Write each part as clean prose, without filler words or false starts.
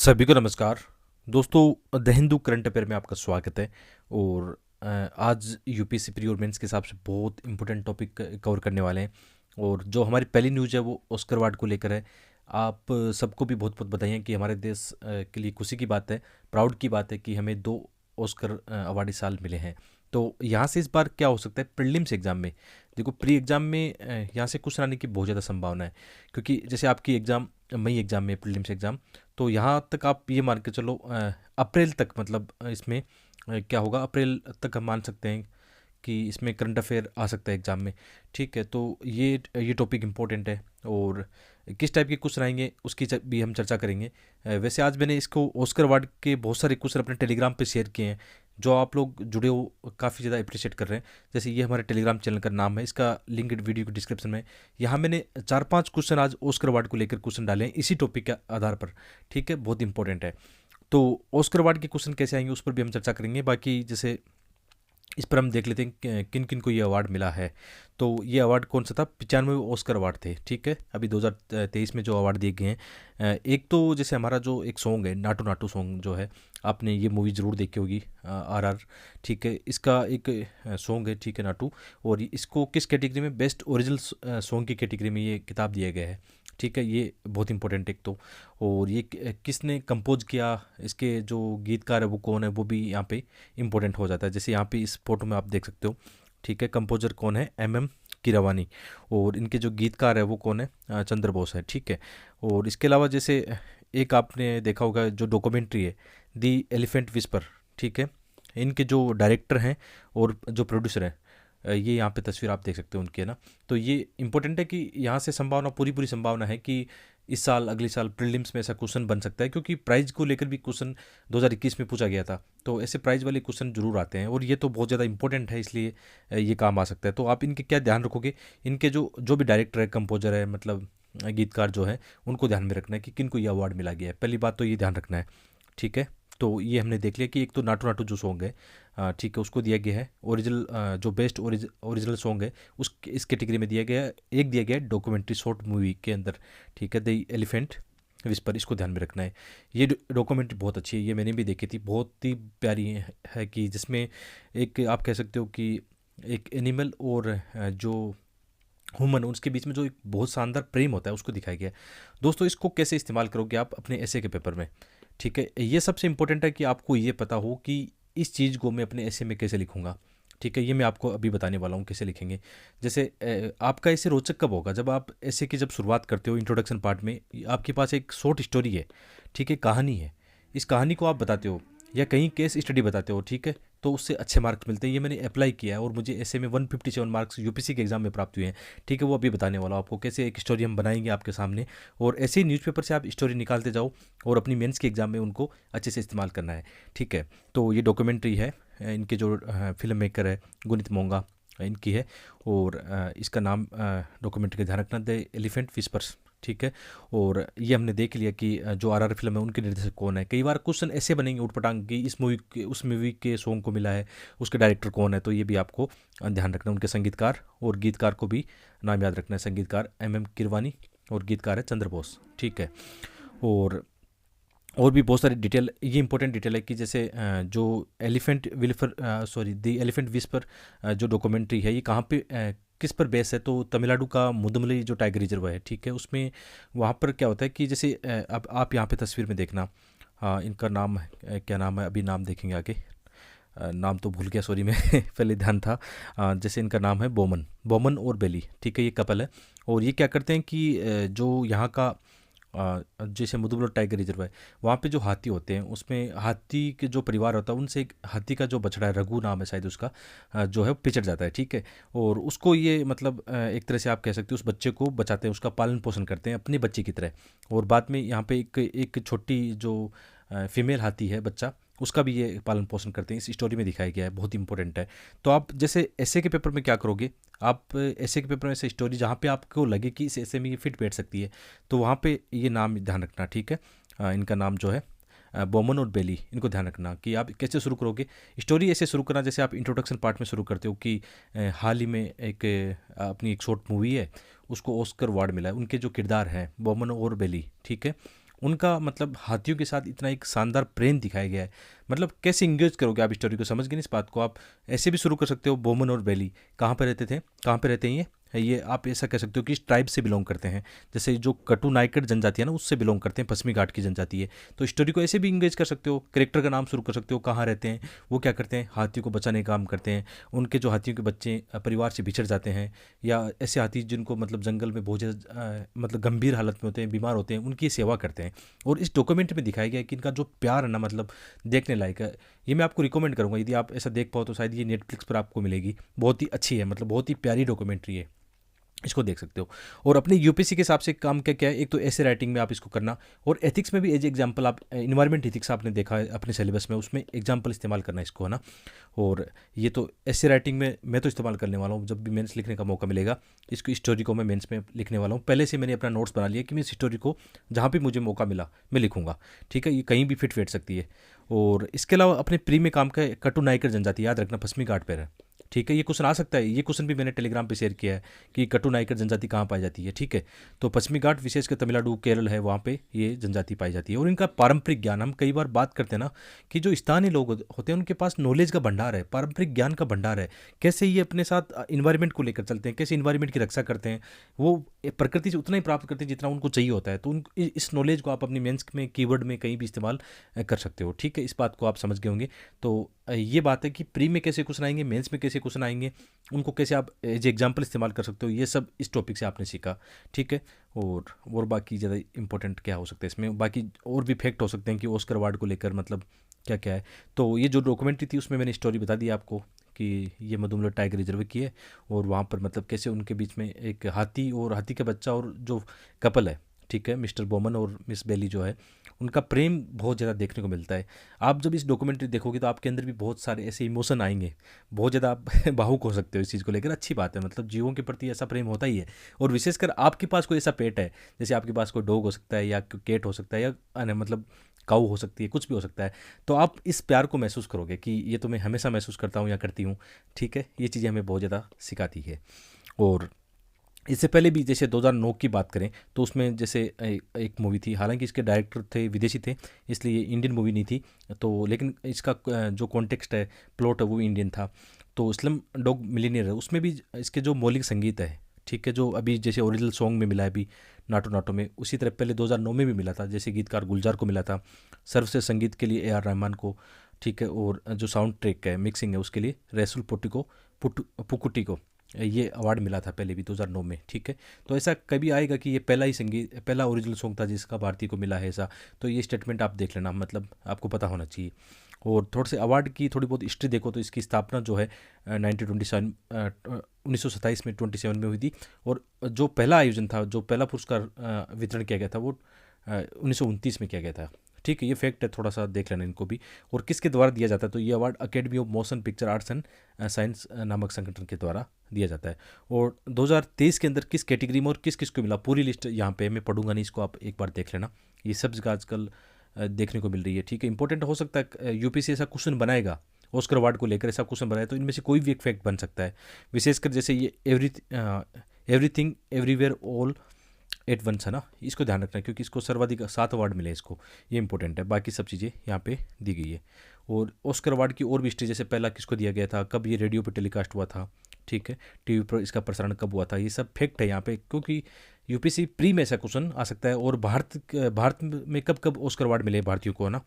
सभी को नमस्कार। दोस्तों, द हिंदू करंट अफेयर में आपका स्वागत है। और आज यूपीएससी प्री और मेंस के हिसाब से बहुत इंपॉर्टेंट टॉपिक कवर करने वाले हैं। और जो हमारी पहली न्यूज़ है वो ऑस्कर अवार्ड को लेकर है। आप सबको भी बहुत बहुत बधाई कि हमारे देश के लिए खुशी की बात है, प्राउड की बात है कि हमें 2 ऑस्कर अवार्ड इस साल मिले हैं। तो यहाँ से इस बार क्या हो सकता है प्रीलिम्स एग्ज़ाम में। देखो, प्री एग्ज़ाम में यहाँ से क्वेश्चन आने की बहुत ज़्यादा संभावना है, क्योंकि जैसे आपकी एग्ज़ाम मई एग्ज़ाम में प्रीलिम्स एग्ज़ाम, तो यहाँ तक आप ये मान के चलो अप्रैल तक, मतलब इसमें क्या होगा, अप्रैल तक हम मान सकते हैं कि इसमें करंट अफेयर आ सकता है एग्ज़ाम में। ठीक है, तो ये टॉपिक इम्पोर्टेंट है। और किस टाइप के क्वेश्चन आएंगे उसकी भी हम चर्चा करेंगे। वैसे आज मैंने इसको ऑस्कर अवार्ड के बहुत सारे क्वेश्चन अपने टेलीग्राम पे शेयर किए हैं, जो आप लोग जुड़े हो काफ़ी ज़्यादा अप्रिशिएट कर रहे हैं। जैसे ये हमारे टेलीग्राम चैनल का नाम है, इसका लिंक वीडियो के डिस्क्रिप्शन में। यहाँ मैंने 4-5 क्वेश्चन आज ऑस्कर अवार्ड को लेकर क्वेश्चन डाले हैं इसी टॉपिक के आधार पर। ठीक है, बहुत इंपॉर्टेंट है। तो ऑस्कर अवार्ड के क्वेश्चन कैसे आएंगे उस पर भी हम चर्चा करेंगे। बाकी जैसे इस पर हम देख लेते हैं किन किन को ये अवार्ड मिला है। तो ये अवार्ड कौन सा था, 95 ऑस्कर अवार्ड थे। ठीक है, अभी 2023 में जो अवार्ड दिए गए हैं, एक तो जैसे हमारा जो एक सॉन्ग है नाटू नाटू सॉन्ग जो है, आपने ये मूवी ज़रूर देखी होगी, RR। ठीक है, इसका एक सॉन्ग है, ठीक है, नाटू। और इसको किस कैटेगरी में, बेस्ट ओरिजिनल सॉन्ग की कैटेगरी में ये किताब दिया गया है। ठीक है, ये बहुत इंपॉर्टेंट एक तो। और ये किसने कंपोज किया, इसके जो गीतकार है वो कौन है, वो भी यहाँ पे इम्पोर्टेंट हो जाता है। जैसे यहाँ पे इस फोटो में आप देख सकते हो। ठीक है, कंपोजर कौन है, MM कीरवानी। और इनके जो गीतकार है वो कौन है, चंद्र बोस है। ठीक है, और इसके अलावा जैसे एक आपने देखा होगा जो डॉक्यूमेंट्री है, दी एलिफेंट विस्पर। ठीक है, इनके जो डायरेक्टर हैं और जो प्रोड्यूसर हैं, ये यहाँ पे तस्वीर आप देख सकते हो उनकी, है ना। तो ये इंपॉर्टेंट है कि यहाँ से संभावना, पूरी पूरी संभावना है कि इस साल अगले साल प्रीलिम्स में ऐसा क्वेश्चन बन सकता है, क्योंकि प्राइज़ को लेकर भी क्वेश्चन 2021 में पूछा गया था। तो ऐसे प्राइज़ वाले क्वेश्चन जरूर आते हैं और ये तो बहुत ज़्यादा इंपॉर्टेंट है, इसलिए ये काम आ सकता है। तो आप इनके क्या ध्यान रखोगे, इनके जो जो भी डायरेक्टर है, कंपोजर है, मतलब गीतकार जो है, उनको ध्यान में रखना है कि किन को ये अवार्ड मिला गया है। पहली बात तो ये ध्यान रखना है। ठीक है, तो ये हमने देख लिया कि एक तो नाटू नाटू जो सॉन्ग है, ठीक है, उसको दिया गया है ओरिजिनल, जो बेस्ट ओरिजिनल सॉन्ग है उस इस कैटेगरी में दिया गया है। एक दिया गया है डॉक्यूमेंट्री शॉर्ट मूवी के अंदर। ठीक है, द एलिफेंट विस्पर, इसको ध्यान में रखना है। ये डॉक्यूमेंट्री बहुत अच्छी है, ये मैंने भी देखी थी, बहुत ही प्यारी है कि जिसमें एक आप कह सकते हो कि एक एनिमल और जो ह्यूमन, उसके बीच में जो एक बहुत शानदार प्रेम होता है उसको दिखाया गया है। दोस्तों, इसको कैसे इस्तेमाल करोगे आप अपने ऐसे के पेपर में। ठीक है, ये सबसे इंपॉर्टेंट है कि आपको ये पता हो कि इस चीज़ को मैं अपने ऐसे में कैसे लिखूंगा। ठीक है, ये मैं आपको अभी बताने वाला हूँ कैसे लिखेंगे। जैसे आपका ऐसे रोचक कब होगा, जब आप ऐसे की जब शुरुआत करते हो इंट्रोडक्शन पार्ट में, आपके पास एक शॉर्ट स्टोरी है, ठीक है, कहानी है, इस कहानी को आप बताते हो या कहीं केस स्टडी बताते हो। ठीक है, तो उससे अच्छे मार्क्स मिलते हैं। ये मैंने अप्लाई किया है और मुझे ऐसे में 157 मार्क्स यूपीसी के एग्जाम में प्राप्त हुए हैं। ठीक है, वो अभी बताने वाला हूँ आपको कैसे एक स्टोरी हम बनाएंगे आपके सामने। और ऐसे ही न्यूज़पेपर से आप स्टोरी निकालते जाओ और अपनी मेंस के एग्जाम में उनको अच्छे से इस्तेमाल करना है। ठीक है, तो ये डॉक्यूमेंट्री है, इनके जो फिल्म मेकर है गुनीत मोंगा, इनकी है। और इसका नाम डॉक्यूमेंट्री का ध्यान रखना, द एलिफेंट विस्पर्स। ठीक है, और ये हमने देख लिया कि जो RR फिल्म है उनके निर्देशक कौन है। कई बार क्वेश्चन ऐसे बनेंगे उठपटांग की, इस मूवी के उस मूवी के सॉन्ग को मिला है, उसके डायरेक्टर कौन है, तो ये भी आपको ध्यान रखना है। उनके संगीतकार और गीतकार को भी नाम याद रखना है। संगीतकार MM कीरवानी और गीतकार है चंद्र बोस। ठीक है, और भी बहुत सारी डिटेल, ये इंपॉर्टेंट डिटेल है कि जैसे जो elephant whisper sorry the elephant whisper जो डॉक्यूमेंट्री है, ये कहाँ पे किस पर बेस है, तो तमिलनाडु का मुदमलई जो टाइगर रिजर्व है। ठीक है, उसमें वहाँ पर क्या होता है कि जैसे अब आप यहाँ पे तस्वीर में देखना, इनका नाम क्या नाम है, अभी नाम देखेंगे आगे। नाम तो भूल गया, सॉरी मैं पहले ध्यान था। जैसे इनका नाम है बोमन बोमन और बेली। ठीक है, ये कपल है। और ये क्या करते हैं कि जो यहाँ का जैसे मुदुबलो टाइगर रिजर्व है, वहाँ पे जो हाथी होते हैं, उसमें हाथी के जो परिवार होता है उनसे एक हाथी का जो बछड़ा है, रघु नाम है शायद उसका, जो है पिछड़ जाता है। ठीक है, और उसको ये मतलब एक तरह से आप कह सकते हो उस बच्चे को बचाते हैं, उसका पालन पोषण करते हैं अपने बच्चे की तरह। और बाद में यहाँ पे एक एक छोटी जो फीमेल हाथी है बच्चा, उसका भी ये पालन पोषण करते हैं, इस स्टोरी में दिखाया गया है, बहुत इंपॉर्टेंट है। तो आप जैसे ऐसे के पेपर में क्या करोगे, आप ऐसे के पेपर में ऐसे स्टोरी जहाँ पे आपको लगे कि इस ऐसे में ये फिट बैठ सकती है, तो वहाँ पे ये नाम ध्यान रखना। ठीक है, इनका नाम जो है बोमन और बेली, इनको ध्यान रखना कि आप कैसे शुरू करोगे स्टोरी। ऐसे शुरू करना जैसे आप इंट्रोडक्शन पार्ट में शुरू करते हो कि हाल ही में एक अपनी एक शॉर्ट मूवी है, उसको ऑस्कर अवार्ड मिला है, उनके जो किरदार हैं बोमन और बेली। ठीक है, उनका मतलब हाथियों के साथ इतना एक शानदार प्रेम दिखाया गया है। मतलब कैसे इंगेज करोगे आप स्टोरी को, समझ गए ना इस बात को। आप ऐसे भी शुरू कर सकते हो, बोमन और बैली कहाँ पे रहते थे, कहाँ पे रहते हैं ये आप ऐसा कह सकते हो कि इस ट्राइब से बिलोंग करते हैं। जैसे जो कटु नायकट जनजाति है ना, उससे बिलोंग करते हैं, पश्चिमी घाट की जनजाति है। तो स्टोरी को ऐसे भी इंगेज कर सकते हो, कैरेक्टर का नाम शुरू कर सकते हो, कहाँ रहते हैं, वो क्या करते हैं, हाथियों को बचाने का काम करते हैं, उनके जो हाथियों के बच्चे परिवार से बिछड़ जाते हैं, या ऐसे हाथी जिनको मतलब जंगल में बहुत ज़्यादा मतलब गंभीर हालत में होते हैं, बीमार होते हैं, उनकी सेवा करते हैं। और इस डॉक्यूमेंट्री में दिखाया गया है कि इनका जो प्यार है ना, मतलब देखने लायक है। ये मैं आपको रिकमेंड करूँगा, यदि आप ऐसा देख पाओ तो शायद ये नेटफ्लिक्स पर आपको मिलेगी। बहुत ही अच्छी है, मतलब बहुत ही प्यारी डॉक्यूमेंट्री है, इसको देख सकते हो। और अपने यूपीसी के हिसाब से काम क्या क्या है, एक तो ऐसे राइटिंग में आप इसको करना, और एथिक्स में भी एज एग्जांपल आप इन्वायरमेंट एथिक्स आपने देखा है अपने सिलेबस में, उसमें एग्जांपल इस्तेमाल करना इसको, है ना। और ये तो ऐसे राइटिंग में मैं तो इस्तेमाल करने वाला हूँ, जब भी मेंस लिखने का मौका मिलेगा इसको, स्टोरी को मैं मेंस में लिखने वाला हूँ। पहले से मैंने अपना नोट्स बना लिया कि मैं इस स्टोरी को जहाँ भी मुझे मौका मिला मैं लिखूंगा, ठीक है। ये कहीं भी फिट बैठ सकती है। और इसके अलावा अपने प्री में काम का कटु नायकर जनजाति, याद रखना पश्चिमी घाट पर है, ठीक है। ये क्वेश्चन आ सकता है, ये क्वेश्चन भी मैंने टेलीग्राम पे शेयर किया है कि कटु नायकर जनजाति कहाँ पाई जाती है, ठीक है। तो पश्चिमी घाट विशेषकर तमिलनाडु केरल है, वहाँ पे ये जनजाति पाई जाती है। और इनका पारंपरिक ज्ञान, हम कई बार बात करते हैं ना कि जो स्थानीय लोग होते हैं उनके पास नॉलेज का भंडार है, पारंपरिक ज्ञान का भंडार है। कैसे ये अपने साथ इन्वायरमेंट को लेकर चलते हैं, कैसे इन्वायरमेंट की रक्षा करते हैं, वो प्रकृति से उतना ही प्राप्त करते हैं जितना उनको चाहिए होता है। तो उन इस नॉलेज को आप अपनी मेंस में कीवर्ड में कहीं भी इस्तेमाल कर सकते हो, ठीक है। इस बात को आप समझ गए होंगे। तो ये बात है कि प्री में कैसे क्वेश्चन आएंगे, मेंस में कैसे क्वेश्चन आएंगे, उनको कैसे आप एज एग्जाम्पल इस्तेमाल कर सकते हो, ये सब इस टॉपिक से आपने सीखा, ठीक है। और बाकी ज़्यादा इंपॉर्टेंट क्या हो सकता है इसमें, बाकी और भी फैक्ट हो सकते हैं कि ऑस्कर अवार्ड को लेकर मतलब क्या क्या है। तो ये जो डॉक्यूमेंट्री थी उसमें मैंने स्टोरी बता दी आपको कि ये मधुमला टाइगर रिजर्व की है, और वहाँ पर मतलब कैसे उनके बीच में एक हाथी और हाथी का बच्चा और जो कपल है, ठीक है, मिस्टर बोमन और मिस बेली जो है, उनका प्रेम बहुत ज़्यादा देखने को मिलता है। आप जब इस डॉक्यूमेंट्री देखोगे तो आपके अंदर भी बहुत सारे ऐसे इमोशन आएंगे, बहुत ज़्यादा आप भावुक हो सकते हो इस चीज़ को लेकर। अच्छी बात है, मतलब जीवों के प्रति ऐसा प्रेम होता ही है। और विशेषकर आपके पास कोई ऐसा पेट है, जैसे आपके पास कोई डॉग हो सकता है, या कैट हो सकता है, या मतलब काऊ हो सकती है, कुछ भी हो सकता है, तो आप इस प्यार को महसूस करोगे कि ये तो मैं हमेशा महसूस करता हूँ या करती हूँ, ठीक है। ये चीज़ें हमें बहुत ज़्यादा सिखाती है। और इससे पहले भी जैसे 2009 की बात करें तो उसमें जैसे एक मूवी थी, हालांकि इसके डायरेक्टर थे विदेशी थे, इसलिए ये इंडियन मूवी नहीं थी। तो लेकिन इसका जो कॉन्टेक्स्ट है, प्लॉट है, वो इंडियन था। तो स्लम डॉग मिलीनियर है, उसमें भी इसके जो मौलिक संगीत है, ठीक है, जो अभी जैसे ओरिजिनल सॉन्ग में मिला है अभी नाटो नाटो में, उसी तरह पहले 2009 में भी मिला था, जैसे गीतकार गुलजार को मिला था, सर्वश्रेष्ठ संगीत के लिए AR रहमान को, ठीक है। और जो साउंड ट्रैक है, मिक्सिंग है, उसके लिए रैसुल पुकुटी को ये अवार्ड मिला था पहले भी 2009 में, ठीक है। तो ऐसा कभी आएगा कि ये पहला ही संगीत, पहला ओरिजिनल सॉन्ग था जिसका भारतीय को मिला है ऐसा, तो ये स्टेटमेंट आप देख लेना, मतलब आपको पता होना चाहिए। और थोड़े से अवार्ड की थोड़ी बहुत हिस्ट्री देखो तो इसकी स्थापना जो है 1927 में 27 में हुई थी। और जो पहला आयोजन था, जो पहला पुरस्कार वितरण किया गया था, वो 1929 में किया गया था, ठीक है। ये फैक्ट है, थोड़ा सा देख लेना इनको भी। और किसके द्वारा दिया जाता है, तो ये award academy of motion picture arts and science नामक संगठन के द्वारा दिया जाता है। और 2023 के अंदर किस कैटेगरी में और किस किस को मिला, पूरी लिस्ट यहाँ पे मैं पढ़ूंगा नहीं, इसको आप एक बार देख लेना। ये सब जगह आजकल देखने को मिल रही है, ठीक है। इंपॉर्टेंट हो सकता है यूपीसी ऐसा क्वेश्चन बनाएगा, ऑस्कर अवार्ड को लेकर ऐसा क्वेश्चन बनाए, तो इनमें से कोई भी एक फैक्ट बन सकता है। विशेषकर जैसे ये everything everywhere all at once है ना, इसको ध्यान रखना है, क्योंकि इसको सर्वाधिक 7 अवार्ड मिले इसको, ये इंपॉर्टेंट है। बाकी सब चीज़ें यहाँ पे दी गई है। और ऑस्कर अवार्ड की और भी हिस्ट्री, जैसे पहला किसको दिया गया था, कब ये रेडियो पे टेलीकास्ट हुआ था, ठीक है, टीवी पर इसका प्रसारण कब हुआ था, ये सब फैक्ट है यहाँ पे, क्योंकि यूपीसी प्री में ऐसा क्वेश्चन आ सकता है। और भारत में कब कब ऑस्कर अवार्ड मिले भारतीयों को, है ना,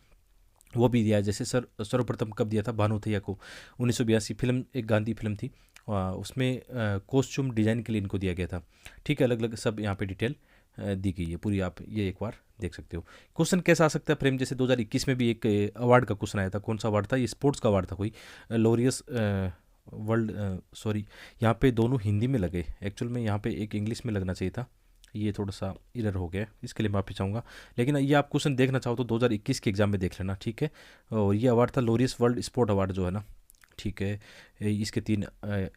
वो भी दिया है। जैसे सर्वप्रथम कब दिया था भानुथैया को, 1982 फिल्म, एक गांधी फिल्म थी, उसमें कॉस्ट्यूम डिज़ाइन के लिए इनको दिया गया था, ठीक है। अलग अलग सब यहाँ पे डिटेल दी गई है पूरी, आप ये एक बार देख सकते हो। क्वेश्चन कैसा आ सकता है प्रेम, जैसे 2021 में भी एक अवार्ड का क्वेश्चन आया था, कौन सा अवार्ड था, ये स्पोर्ट्स का अवार्ड था कोई, लोरियस वर्ल्ड, सॉरी यहाँ पे दोनों हिंदी में लगे, एक्चुअल में यहाँ पे एक इंग्लिश में लगना चाहिए था, ये थोड़ा सा इरर हो गया, इसके लिए माफ़ी चाहूँगा। लेकिन ये आप क्वेश्चन देखना चाहो तो 2021 के एग्जाम में देख लेना, ठीक है। और ये अवार्ड था लोरियस वर्ल्ड स्पोर्ट अवार्ड जो है ना, ठीक है। इसके 3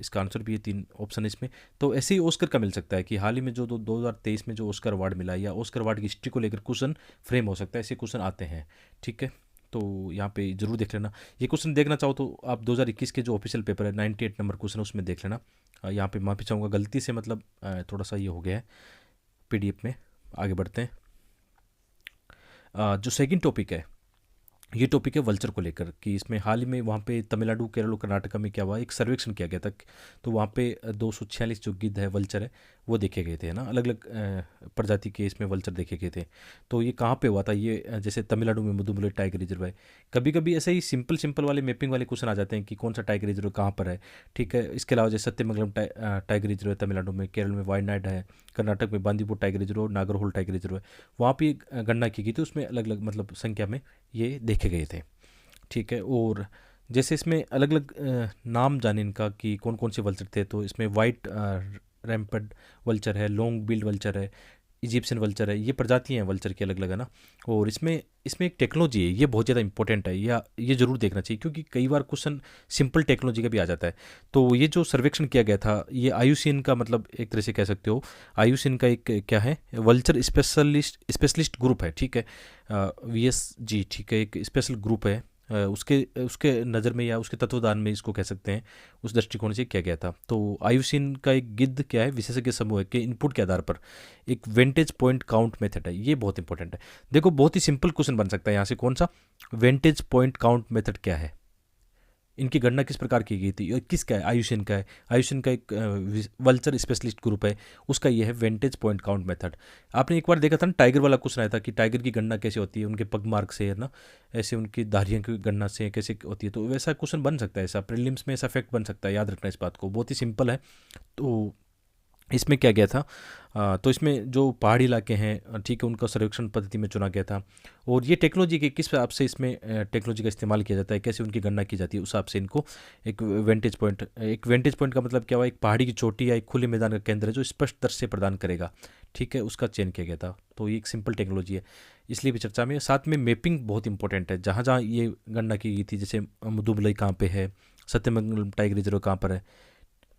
इसका आंसर भी है, 3 ऑप्शन इसमें। तो ऐसे ही ऑस्कर का मिल सकता है कि हाल ही में जो 2023 में जो ऑस्कर अवार्ड मिला है, या ऑस्कर अवार्ड की हिस्ट्री को लेकर क्वेश्चन फ्रेम हो सकता है, ऐसे क्वेश्चन आते हैं, ठीक है। तो यहाँ पे जरूर देख लेना। ये क्वेश्चन देखना चाहो तो आप 2021 के जो ऑफिशियल पेपर है 98 नंबर क्वेश्चन, उसमें देख लेना। यहाँ पे माफ़ी चाहूँगा, गलती से मतलब थोड़ा सा ये हो गया है PDF में। आगे बढ़ते हैं। जो सेकंड टॉपिक है, ये टॉपिक है वल्चर को लेकर, कि इसमें हाल ही में वहाँ पे तमिलनाडु, केरल और कर्नाटका में क्या हुआ, एक सर्वेक्षण किया गया था। तो वहाँ पे 246 जो गिद्ध है, वल्चर है, वो देखे गए थे ना, अलग अलग प्रजाति के इसमें वल्चर देखे गए थे। तो ये कहाँ पे हुआ था, ये जैसे तमिलनाडु में मुदुमलाई टाइगर रिजर्व है। कभी कभी ऐसे ही सिंपल सिंपल वाले मैपिंग वाले क्वेश्चन आ जाते हैं कि कौन सा टाइगर रिजर्व कहाँ पर है। ठीक है, इसके अलावा जैसे सत्यमंगलम टाइगर रिजर्व है तमिलनाडु में, केरल में वायनाड है, कर्नाटक में बांदीपुर टाइगर रिजर्व और नागरहोल टाइगर रिजर्व है। वहाँ पे गणना की गई थी, उसमें अलग अलग मतलब संख्या में ये देखे गए थे। ठीक है, और जैसे इसमें अलग अलग नाम जाने इनका कि कौन कौन से वल्चर थे, तो इसमें वाइट रैम्पेड वल्चर है, लॉन्ग बिल्ड वल्चर है, इजिप्शियन वल्चर है। ये प्रजातियाँ हैं वल्चर की अलग अलग, है ना। और इसमें इसमें एक टेक्नोलॉजी है, ये बहुत ज़्यादा इंपॉर्टेंट है, या ये ज़रूर देखना चाहिए, क्योंकि कई बार क्वेश्चन सिंपल टेक्नोलॉजी का भी आ जाता है। तो ये जो सर्वेक्षण किया गया था, ये आयुसीएन का मतलब एक तरह से कह सकते हो, आयुसीएन का एक क्या है, वल्चर स्पेशलिस्ट ग्रुप है। ठीक है, VSG, ठीक है, एक स्पेशल ग्रुप है। उसके उसके नज़र में या उसके तत्वदान में इसको कह सकते हैं, उस दृष्टिकोण से किया गया था। तो आयुसीन का एक गिद्ध क्या है, विशेषज्ञ समूह है के इनपुट के आधार पर एक वेंटेज पॉइंट काउंट मेथड है। ये बहुत इंपॉर्टेंट है। देखो, बहुत ही सिंपल क्वेश्चन बन सकता है यहाँ से, कौन सा वेंटेज पॉइंट काउंट मेथड क्या है, इनकी गणना किस प्रकार की गई थी, और किसका है, आयुषन का है। आयुषन का एक वल्चर स्पेशलिस्ट ग्रुप है, उसका ये है वेंटेज पॉइंट काउंट मेथड। आपने एक बार देखा था ना, टाइगर वाला क्वेश्चन आया था कि टाइगर की गणना कैसे होती है, उनके पग मार्क से, है ना, ऐसे उनकी धारियों की गणना से कैसे होती है। तो वैसा क्वेश्चन बन सकता है, ऐसा प्रीलिम्स में ऐसा फैक्ट बन सकता है, याद रखना इस बात को, बहुत ही सिंपल है। तो इसमें क्या गया था, तो इसमें जो पहाड़ी इलाके हैं, ठीक है, उनका सर्वेक्षण पद्धति में चुना गया था। और ये टेक्नोलॉजी के किस हिसाब से इसमें टेक्नोलॉजी का इस्तेमाल किया जाता है, कैसे उनकी गणना की जाती है, उस हिसाब से इनको एक वेंटेज पॉइंट का मतलब क्या हुआ, एक पहाड़ी की चोटी या एक खुले मैदान का केंद्र है जो स्पष्ट दृश्य प्रदान करेगा। ठीक है, उसका चयन किया गया था। तो ये एक सिंपल टेक्नोलॉजी है, इसलिए भी चर्चा में। साथ में मैपिंग बहुत इंपॉर्टेंट है, जहाँ जहाँ ये गणना की गई थी, जैसे मुदुमलाई कहाँ पे है, सत्यमंगलम टाइगर रिजर्व कहाँ पर है।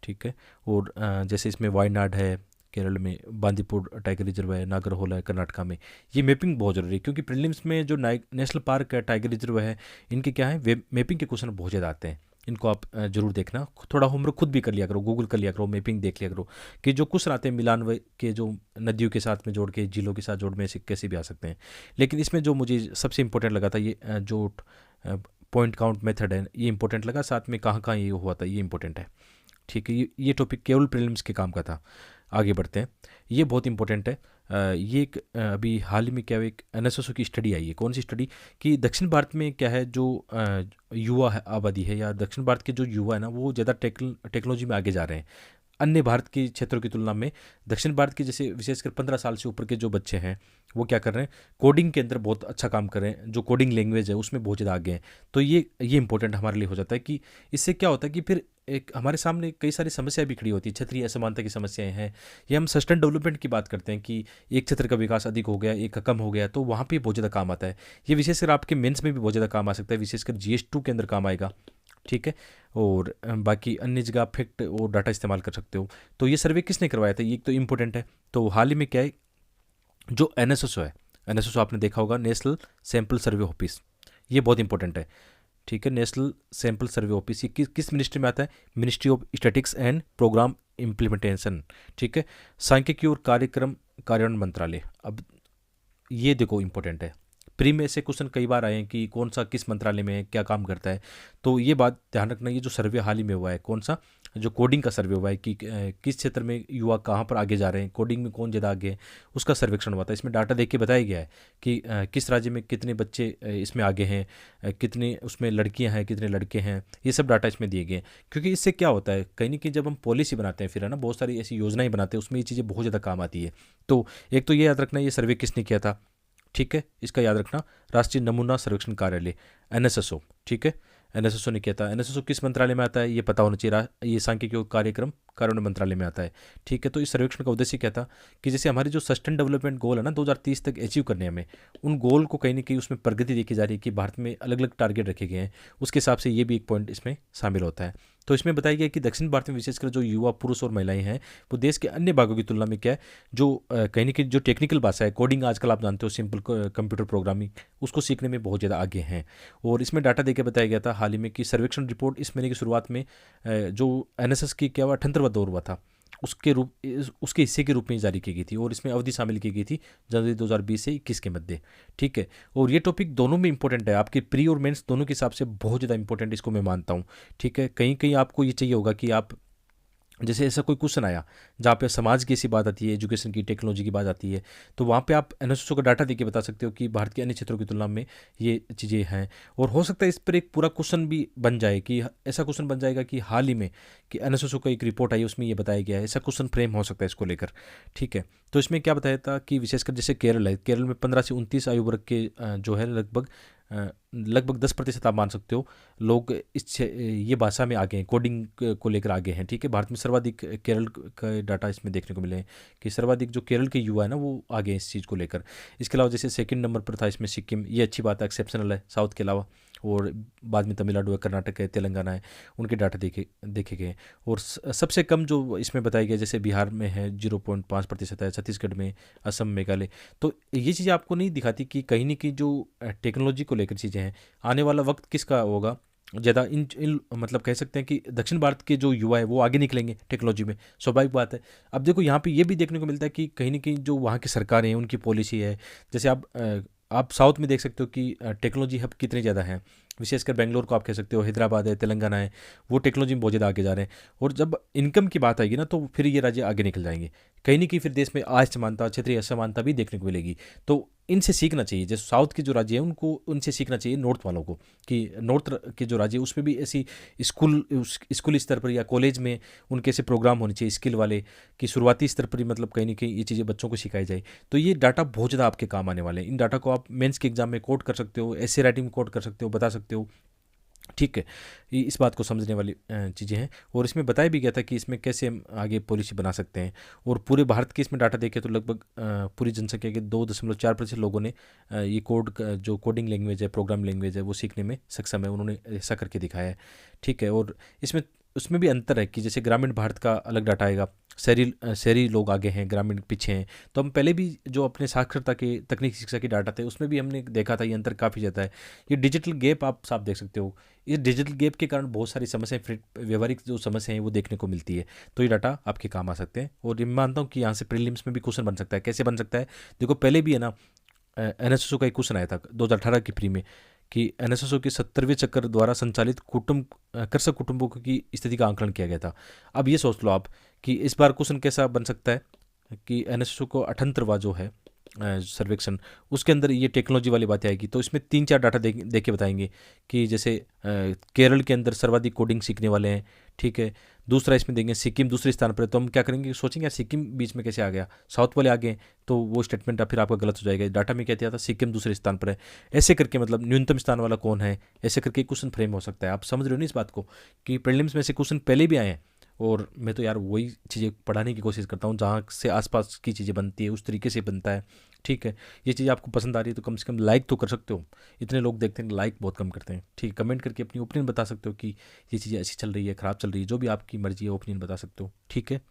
ठीक है, और जैसे इसमें वायनाड है केरल में, बांदीपुर टाइगर रिजर्व है, नागरहोल है कर्नाटका में। ये मैपिंग बहुत ज़रूरी है, क्योंकि प्रीलिम्स में जो नेशनल पार्क है, टाइगर रिजर्व है, इनके क्या है, वे मैपिंग के क्वेश्चन बहुत ज़्यादा आते हैं। इनको आप जरूर देखना, थोड़ा होमवर्क खुद भी कर लिया करो, गूगल कर लिया करो, मैपिंग देख लिया करो कि जो क्वेश्चन आते हैं मिलान के जो नदियों के साथ में जोड़ के, झीलों के साथ जोड़ में से कैसे भी आ सकते हैं। लेकिन इसमें जो मुझे सबसे इंपॉर्टेंट लगा था, ये जो पॉइंट काउंट मेथड है, ये इंपॉर्टेंट लगा। साथ में कहाँ कहाँ ये हुआ था, ये इंपॉर्टेंट है। ठीक है, ये टॉपिक केवल प्रीलिम्स के काम का था। आगे बढ़ते हैं, ये बहुत इंपॉर्टेंट है। ये एक अभी हाल ही में क्या है, एक NSSO की स्टडी आई है। कौन सी स्टडी, कि दक्षिण भारत में क्या है, जो युवा है, आबादी है, या दक्षिण भारत के जो युवा है ना, वो ज़्यादा टेक्नोलॉजी में आगे जा रहे हैं अन्य भारत के क्षेत्रों की तुलना में। दक्षिण भारत के जैसे विशेषकर 15 साल से ऊपर के जो बच्चे हैं, वो क्या कर रहे हैं, कोडिंग के अंदर बहुत अच्छा काम कर रहे हैं, जो कोडिंग लैंग्वेज है उसमें बहुत ज़्यादा आगे हैं। तो ये इंपॉर्टेंट हमारे लिए हो जाता है, कि इससे क्या होता है कि फिर एक हमारे सामने कई सारी समस्याएं भी खड़ी होती है, क्षेत्रीय असमानता की समस्याएं हैं, या हम सस्टेन डेवलपमेंट की बात करते हैं कि एक क्षेत्र का विकास अधिक हो गया, एक का कम हो गया, तो वहाँ पे बहुत ज़्यादा काम आता है। ये विशेषकर आपके मेंस में भी बहुत ज़्यादा काम आ सकता है, विशेषकर GS2 के अंदर काम आएगा। ठीक है, और बाकी अन्य जगह आप फैक्ट और डाटा इस्तेमाल कर सकते हो। तो ये सर्वे किसने करवाया था, ये तो इम्पोर्टेंट है। तो हाल ही में क्या है, जो NSSO है, NSSO आपने देखा होगा, नेशनल सैंपल सर्वे ऑफिस, ये बहुत इंपॉर्टेंट है। ठीक है, नेशनल सैंपल सर्वे ऑफिस, ये किस मिनिस्ट्री में आता है, ministry of statistics and programme implementation. ठीक है, सांख्यिकी और कार्यक्रम कार्यान्वयन मंत्रालय। अब ये देखो इंपॉर्टेंट है, प्री में से क्वेश्चन कई बार आए हैं कि कौन सा किस मंत्रालय में है, क्या काम करता है। तो ये बात ध्यान रखना, ये जो सर्वे हाल ही में हुआ है, कौन सा, जो कोडिंग का सर्वे हुआ है, कि किस क्षेत्र में युवा कहाँ पर आगे जा रहे हैं, कोडिंग में कौन ज़्यादा आगे है, उसका सर्वेक्षण हुआ था। इसमें डाटा देख के बताया गया है कि किस राज्य में कितने बच्चे इसमें आगे हैं, कितने उसमें लड़कियां हैं, कितने लड़के हैं, ये सब डाटा इसमें दिए गए हैं। क्योंकि इससे क्या होता है, कहीं ना कहीं जब हम पॉलिसी बनाते हैं, फिर है ना, बहुत सारी ऐसी योजनाएं बनाते हैं, उसमें ये चीज़ें बहुत ज़्यादा काम आती है। तो एक तो ये याद रखना, ये सर्वे किसने किया था। ठीक है, इसका याद रखना, राष्ट्रीय नमूना सर्वेक्षण कार्यालय, NSSO। ठीक है, NSSO ने किया था। NSSO किस मंत्रालय में आता है, ये पता होना चाहिए। ये सांख्यिकी और कार्यक्रम कार्यान्वयन मंत्रालय में आता है। ठीक है, तो इस सर्वेक्षण का उद्देश्य क्या था, कि जैसे हमारे जो सस्टेन डेवलपमेंट गोल है ना, 2030 तक अचीव करने हमें, उन गोल को कहीं ना कहीं उसमें प्रगति देखी जा रही है, कि भारत में अलग अलग टारगेट रखे गए हैं, उसके हिसाब से ये भी एक पॉइंट इसमें शामिल होता है। तो इसमें बताया गया कि दक्षिण भारत में विशेषकर जो युवा पुरुष और महिलाएं हैं, वो देश के अन्य भागों की तुलना में क्या है, जो कहीं ना कहीं जो टेक्निकल भाषा है, कोडिंग आजकल आप जानते हो, सिंपल कंप्यूटर प्रोग्रामिंग, उसको सीखने में बहुत ज़्यादा आगे हैं। और इसमें डाटा देके बताया गया था हाल ही में, कि सर्वेक्षण रिपोर्ट इस महीने की शुरुआत में जो NSS की क्या हुआ, 78वां दौर हुआ था, उसके हिस्से के रूप में जारी की गई थी और इसमें अवधि शामिल की गई थी जनवरी 2020 से 21 के मध्य। ठीक है, और ये टॉपिक दोनों में इंपॉर्टेंट है, आपके प्री और मेंस दोनों के हिसाब से बहुत ज़्यादा इंपॉर्टेंट इसको मैं मानता हूँ। ठीक है, कहीं कहीं आपको ये चाहिए होगा कि आप, जैसे ऐसा कोई क्वेश्चन आया जहाँ पे समाज की ऐसी बात आती है, एजुकेशन की, टेक्नोलॉजी की बात आती है, तो वहाँ पे आप एनएसएसओ का डाटा देके बता सकते हो कि भारत के अन्य क्षेत्रों की तुलना में ये चीज़ें हैं। और हो सकता है इस पर एक पूरा क्वेश्चन भी बन जाए, कि ऐसा क्वेश्चन बन जाएगा कि हाल ही में कि एनएसएसओ का एक रिपोर्ट आई उसमें ये बताया गया है, ऐसा क्वेश्चन फ्रेम हो सकता है इसको लेकर। ठीक है, तो इसमें क्या बताया था कि विशेषकर जैसे केरल है, केरल में 15 से 29 आयु वर्ग के जो है लगभग 10% आप मान सकते हो लोग ये भाषा में आगे हैं, कोडिंग को लेकर आगे हैं। ठीक है, भारत में सर्वाधिक केरल का डाटा इसमें देखने को मिले हैं कि सर्वाधिक जो केरल के युवा है ना वो आगे हैं इस चीज़ को लेकर। इसके अलावा जैसे सेकंड नंबर पर था इसमें सिक्किम, ये अच्छी बात है, एक्सेप्शनल है साउथ के अलावा। और बाद में तमिलनाडु है, कर्नाटक है, तेलंगाना है, उनके डाटा देखे गए हैं। और सबसे कम जो इसमें बताया गया जैसे बिहार में है 0.5% है, छत्तीसगढ़ में, असम, मेघालय। तो ये चीज़ें आपको नहीं दिखाती कि कहीं ना कहीं जो टेक्नोलॉजी को लेकर चीज़ें हैं, आने वाला वक्त किसका होगा ज़्यादा, इन मतलब कह सकते हैं कि दक्षिण भारत के जो युवा है वो आगे निकलेंगे टेक्नोलॉजी में, स्वाभाविक बात है। अब देखो यहाँ पे ये भी देखने को मिलता है कि कहीं ना कहीं जो वहाँ की सरकारें हैं उनकी पॉलिसी है, जैसे आप साउथ में देख सकते हो कि टेक्नोलॉजी हब कितने ज़्यादा हैं, विशेषकर बेंगलोर को आप कह सकते हो, हैदराबाद है, तेलंगाना है, वो टेक्नोलॉजी में बहुत ज़्यादा आगे जा रहे हैं। और जब इनकम की बात आएगी ना तो फिर ये राज्य आगे निकल जाएंगे, कहीं ना कहीं फिर देश में असमानता, क्षेत्रीय असमानता भी देखने को मिलेगी। तो इनसे सीखना चाहिए, जैसे साउथ के जो राज्य हैं उनको उनसे सीखना चाहिए नॉर्थ वालों को, कि नॉर्थ के जो राज्य है उसमें भी ऐसी स्कूल स्तर पर या कॉलेज में उनके ऐसे प्रोग्राम होने चाहिए स्किल वाले, कि शुरुआती स्तर पर ही मतलब कहीं ना कहीं ये चीज़ें बच्चों को सिखाई जाए। तो ये डाटा बहुत ज़्यादा आपके काम आने वाले हैं, इन डाटा को आप मेंस के एग्जाम में कोड कर सकते हो, ऐसे राइटिंग में कोड कर सकते हो, बता सकते हो। ठीक है, ये इस बात को समझने वाली चीज़ें हैं। और इसमें बताया भी गया था कि इसमें कैसे हम आगे पॉलिसी बना सकते हैं। और पूरे भारत के इसमें डाटा देखें तो लगभग पूरी जनसंख्या के 2.4% लोगों ने ये जो कोडिंग लैंग्वेज है, प्रोग्राम लैंग्वेज है, वो सीखने में सक्षम है, उन्होंने ऐसा करके दिखाया है। ठीक है, और इसमें उसमें भी अंतर है कि जैसे ग्रामीण भारत का अलग डाटा आएगा, शहरी लोग आगे हैं, ग्रामीण पीछे हैं। तो हम पहले भी जो अपने साक्षरता के तकनीकी शिक्षा के डाटा थे उसमें भी हमने देखा था ये अंतर काफ़ी ज़्यादा है। ये डिजिटल गैप आप साफ देख सकते हो, इस डिजिटल गैप के कारण बहुत सारी समस्याएं, फिर व्यवहारिक जो समस्याएं हैं वो देखने को मिलती है। तो ये डाटा आपके काम आ सकते हैं। और ये मैं मानता हूँ कि यहाँ से प्रीलिम्स में भी क्वेश्चन बन सकता है। कैसे बन सकता है, देखो पहले भी है ना एनएसएसओ का एक क्वेश्चन आया था 2018 की प्री में, कि एनएसएसओ के 70वें चक्र द्वारा संचालित कृषक कुटुंबों की स्थिति का आंकलन किया गया था। अब ये सोच लो आप कि इस बार क्वेश्चन कैसा बन सकता है कि एनएसएसओ को 78वां जो है सर्वेक्षण, उसके अंदर ये टेक्नोलॉजी वाली बातें आएगी। तो इसमें 3-4 डाटा दे के बताएंगे कि जैसे केरल के अंदर सर्वाधिक कोडिंग सीखने वाले हैं। ठीक है, दूसरा इसमें देंगे सिक्किम दूसरे स्थान पर है। तो हम क्या करेंगे, सोचेंगे यार सिक्किम बीच में कैसे आ गया, साउथ वाले आगे हैं, तो वो स्टेटमेंट फिर आपका गलत हो जाएगा। डाटा में क्या दिया था, सिक्किम दूसरे स्थान पर है, ऐसे करके मतलब न्यूनतम स्थान वाला कौन है, ऐसे करके क्वेश्चन फ्रेम हो सकता है। आप समझ रहे हो ना इस बात को, कि प्रीलिम्स में से क्वेश्चन पहले भी आए हैं। और मैं तो यार वही चीज़ें पढ़ाने की कोशिश करता हूँ जहाँ से आसपास की चीज़ें बनती है, उस तरीके से बनता है। ठीक है, ये चीज़ आपको पसंद आ रही है तो कम से कम लाइक तो कर सकते हो। इतने लोग देखते हैं, लाइक बहुत कम करते हैं। ठीक है, कमेंट करके अपनी ओपिनियन बता सकते हो कि ये चीज़ें अच्छी चल रही है, ख़राब चल रही है, जो भी आपकी मर्जी है ओपिनियन बता सकते हो। ठीक है,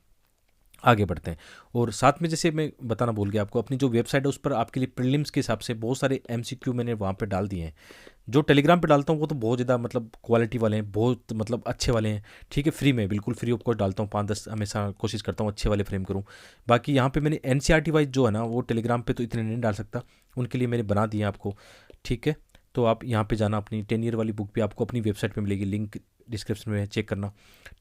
आगे बढ़ते हैं। और साथ में जैसे मैं बताना भूल गया आपको, अपनी जो वेबसाइट है उस पर आपके लिए प्रीलिम्स के हिसाब से बहुत सारे एमसीक्यू मैंने वहाँ पे डाल दिए हैं। जो टेलीग्राम पे डालता हूँ वो तो बहुत ज़्यादा मतलब क्वालिटी वाले हैं, बहुत मतलब अच्छे वाले हैं। ठीक है, फ्री में बिल्कुल फ्री ऑफ कॉस्ट डालता हूँ, 5-10 हमेशा कोशिश करता हूँ अच्छे वाले फ्रेम करूँ। बाकी यहाँ पे मैंने एनसीईआरटी वाइज जो है ना वो टेलीग्राम पे तो इतने नहीं डाल सकता, उनके लिए मैंने बना दिए आपको। ठीक है, तो आप यहाँ पे जाना, अपनी 10 ईयर वाली बुक भी आपको अपनी वेबसाइट पे मिलेगी, लिंक डिस्क्रिप्शन में है, चेक करना।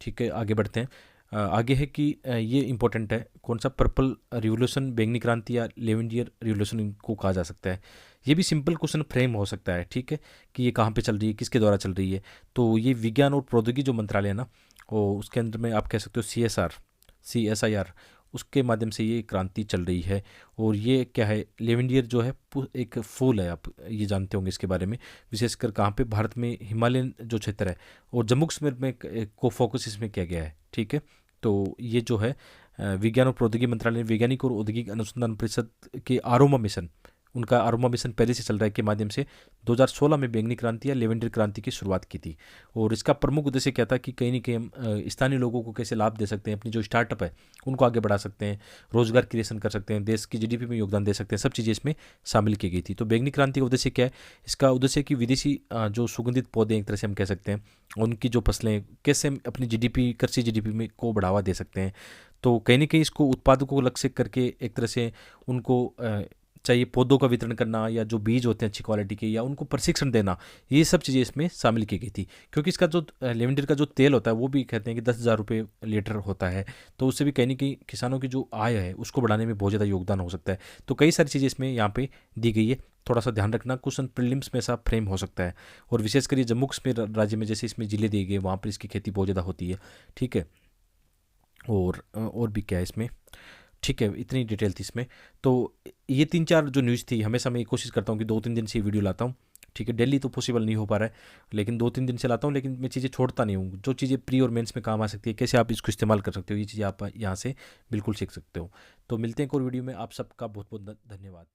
ठीक है, आगे बढ़ते हैं। आगे है कि ये इंपॉर्टेंट है, कौन सा, पर्पल रिवोल्यूशन, बैंगनी क्रांति या लेवेंडियर रिवोल्यूशन इनको कहा जा सकता है। ये भी सिंपल क्वेश्चन फ्रेम हो सकता है। ठीक है, कि ये कहाँ पे चल रही है, किसके द्वारा चल रही है। तो ये विज्ञान और प्रौद्योगिकी जो मंत्रालय है ना, और उसके अंदर में आप कह सकते हो CSIR, उसके माध्यम से ये क्रांति चल रही है। और ये क्या है, लेवेंडियर जो है एक फूल है, आप ये जानते होंगे इसके बारे में। विशेषकर कहाँ पे, भारत में हिमालयन जो क्षेत्र है और जम्मू कश्मीर में को फोकस इसमें किया गया है। ठीक है, तो ये जो है विज्ञान और प्रौद्योगिकी मंत्रालय ने वैज्ञानिक और औद्योगिक अनुसंधान परिषद के आरोमा मिशन उनका अरोमा मिशन पहले से चल रहा है के माध्यम से 2016 में बैंगनी क्रांति या लेवेंडर क्रांति की शुरुआत की थी। और इसका प्रमुख उद्देश्य क्या था कि कहीं ना कहीं हम स्थानीय लोगों को कैसे लाभ दे सकते हैं, अपनी जो स्टार्टअप है उनको आगे बढ़ा सकते हैं, रोजगार क्रिएशन कर सकते हैं, देश की जीडीपी में योगदान दे सकते हैं, सब चीज़ें इसमें शामिल की गई थी। तो बैंगनी क्रांति का उद्देश्य क्या है? इसका उद्देश्य है कि विदेशी जो सुगंधित पौधे एक तरह से हम कह सकते हैं, उनकी जो फसलें कैसे हम अपनी जीडीपी, कृषि जीडीपी में को बढ़ावा दे सकते हैं। तो कहीं ना कहीं इसको उत्पादकों को लक्ष्य करके एक तरह से उनको चाहिए पौधों का वितरण करना, या जो बीज होते हैं अच्छी क्वालिटी के, या उनको प्रशिक्षण देना, ये सब चीज़ें इसमें शामिल की गई थी। क्योंकि इसका जो लेवेंडर का जो तेल होता है वो भी कहते हैं कि 10,000 रुपये लीटर होता है, तो उससे भी कहीं ना कहीं किसानों की जो आय है उसको बढ़ाने में बहुत ज़्यादा योगदान हो सकता है। तो कई सारी चीज़ें इसमें यहाँ पे दी गई है, थोड़ा सा ध्यान रखना, क्वेश्चन प्रीलिम्स में ऐसा फ्रेम हो सकता है। और विशेषकर ये जम्मू कश्मीर राज्य में जैसे इसमें ज़िले दिए गए वहाँ पर इसकी खेती बहुत ज़्यादा होती है। ठीक है, और भी क्या है इसमें? ठीक है, इतनी डिटेल थी इसमें। तो ये 3-4 जो न्यूज़ थी, हमेशा मैं कोशिश करता हूँ कि 2-3 दिन से ये वीडियो लाता हूँ। ठीक है, डेली तो पॉसिबल नहीं हो पा रहा है, लेकिन 2-3 दिन से लाता हूँ। लेकिन मैं चीज़ें छोड़ता नहीं हूँ, जो चीज़ें प्री और मेंस में काम आ सकती है, कैसे आप इसको इस्तेमाल कर सकते हो, ये चीज़ें आप यहाँ से बिल्कुल सीख सकते हो। तो मिलते हैं एक और वीडियो में। आप सबका बहुत बहुत धन्यवाद।